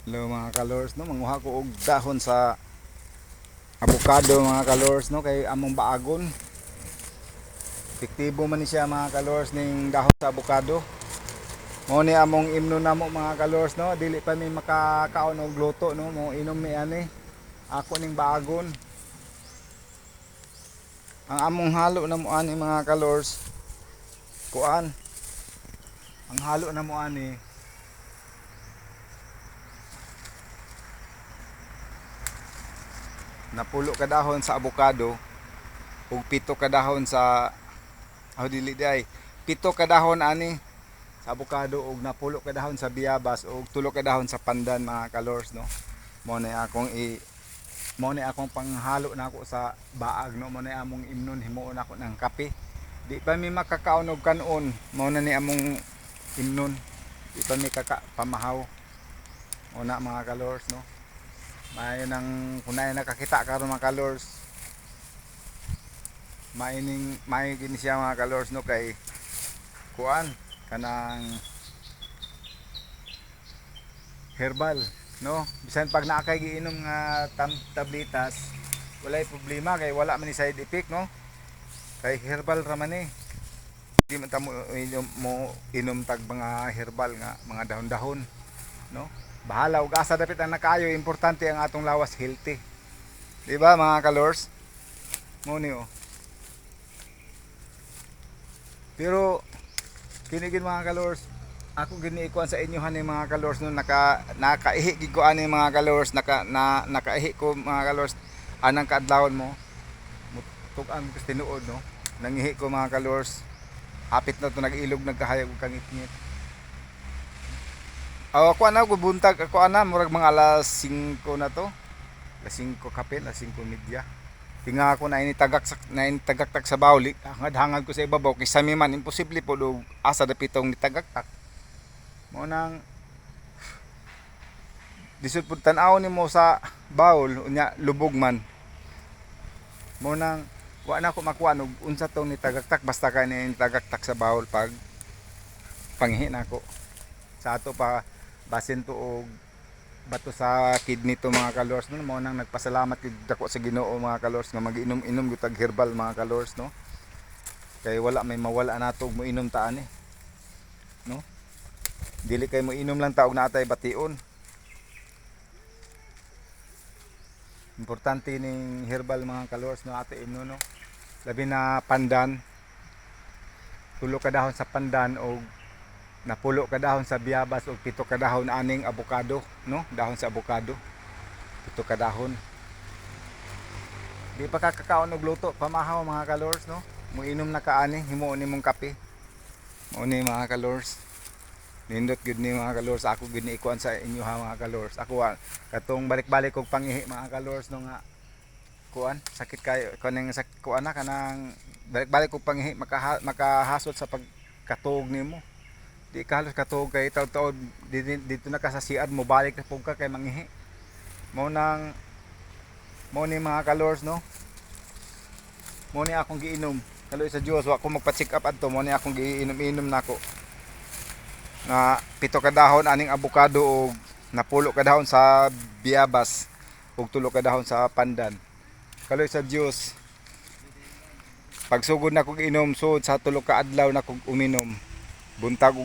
Hello mga kalors no, manguha ko og dahon sa avocado mga kalors no, kay among baagon. Epektibo man ni siya mga kalors ning dahon sa avocado. Mo ni among imno namo mga kalors no, dili pa mi makakaon og luto no, mo inom mi ani. Ako ning baagon. Ang among halo namo ani mga kalors kuan. Ang halo namo ani napulo ka dahon sa avocado ug pito ka dahon sa dili day. Pito ka dahon ani sa avocado ug napulo ka dahon sa biyabas ug tulo ka dahon sa pandan mga kalors no. Mo na akong panghalo nako sa baag no, mo na among imnon himuon ako ng kape. Di pa mi makakaon og kanon, mo na ni among imnon. Di pa mi pamahaw. Mo na mga kalors no. May nang kunay nakakita karon mga kalors. May gini siya mga kalors no, kay kuan kanang herbal no, bisan pag naakay giinom nga tablitas walay problema kay wala man ni side effect no, kay herbal ra man eh. Di man ta mo inom tag mga herbal nga mga dahon-dahon no. Bahala ug asa dapit ang nakaayo, importante ang atong lawas healthy, di ba mga kalors mo ni oh. Pero kini gid mga kalors, ako gini ikuan sa inyo ni mga kalors no, nakaihi gid ko ani mga kalors, nakaihi ko mga kalors anang kaadlawon mo tug-an ko tinuod no, nangihi ko mga kalors, hapit na to nag-ilog nagkahayag og kangit-ngit. Ako ana ko buntag, ako ana murag mga alas 5 na to, alas 5 kapin, alas 5 media. Tinga ako na tagaktak sa bawli, hangad ko sa ibabaw kay sami man imposible po do asa dapitong nitagaktak. Mo nang disud pud tan-aw nimo sa bawl unya lubog man. Mo nang wa na ko makuha og unsa tong nitagaktak, basta kay ni nitagaktak sa bawl pag panghi nako. Sa ato pa basin to og bato sa kidney to mga kalors no, mo nang nagpasalamat gid dako sa Ginoo mga kalors nga magiinom-inom gyud tag herbal mga kalors no, kay wala may mawala nato og moinom ta ani no. Dili kay moinom lang ta og naatay bation. Importante ning herbal mga kalors no ato imno no, labi na pandan, tulo ka dahon sa pandan og napulo ka dahon sa biyabas ug pito ka dahon aning avocado no, dahon sa avocado pito ka dahon. Di pa kakakaon og luto pamahaw mga kalors no, moinom na kaani himuon nimong kape. Mao ni mga kalors, nindot gud ni mga kalors, ako gid ni ikuan sa inyo ha mga kalors. Ako katong balik-balik kog pangihi mga kalors no nga kuan sakit kayo kanang sakit kuan na kanang balik-balik kog pangihi makahasot sa pagkatuog nimo. Di ka halos katuog kay taud-taud dito na ka sa siad mo balik na pug ka kay mangihi. Mo ni mga kalors no, mo ni akong giinom kaloy sa Dios, wa ko magpa-check up adto, mo ni akong giinom-inom nako nga pito ka dahon aning avocado og napulo ka dahon sa biyabas ug tulo ka dahon sa pandan. Kaloy sa Dios, pagsugod na kog inom sud sa tulo ka adlaw na kog uminom. Buntag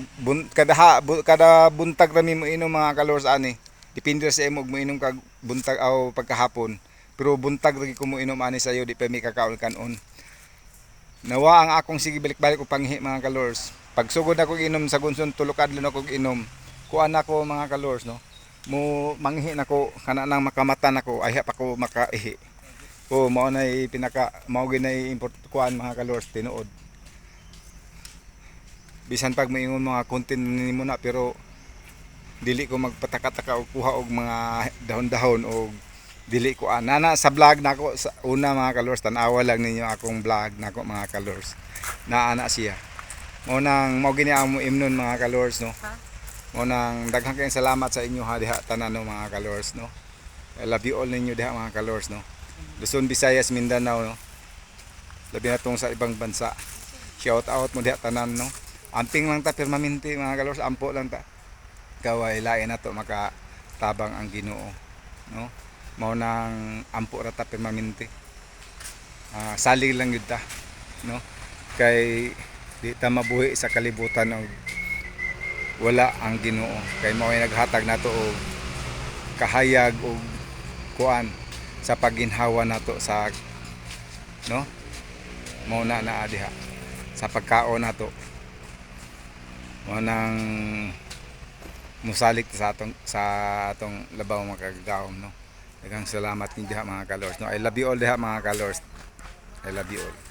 kada buntag ra mi moinom mga kalors ani, depende sa imo moinom kag buntag aw pagkahapon, pero buntag ra ko moinom ani sayo, di pa mi kakaon kanon. Nawa ang akong sige balik-balik og panghi mga kalors, pagsugod na kog inom sa gunson tulo ka adlaw na kog inom, kuan nako mga kalors no, mo manghi nako kana nang makamatan nako ay pa ko makaihi. Mao na mao ginay import kuan mga kalors tinuod. Bisan pag maingon mga content nimo na, pero dili ko magpataka-taka og kuha og mga dahon-dahon og dili ko nana sa vlog nako sa una mga kalors, tan-awa lang ninyo akong vlog nako mga kalors. Naana siya. Mo nang mao gini amo imnon mga kalors no. Mo nang daghang kayong salamat sa inyo ha diha tanan no mga kalors no. I love you all ninyo diha mga kalors no. Luzon, Visayas, Mindanao no. Labi na tong sa ibang bansa. Shout out mo diha tanan no. Amping lang ta permanente mga kalors, ampo lang ta. Kaway lain na to tabang ang Ginoo, no? Mao nang ampo ra ta permanente. Salig lang yun ta, no? Kay di ta mabuhi sa kalibutan og wala ang Ginoo, kay mao ay naghatag nato og kahayag og kuan sa pagginhawa nato sa, no? Mao na naa diha sa pagkaon nato. Mao nang musalik sa atong labaw mga kagawom, no? Daghang salamat ni diha mga kalors, no? I love you all diha mga kalors. I love you all.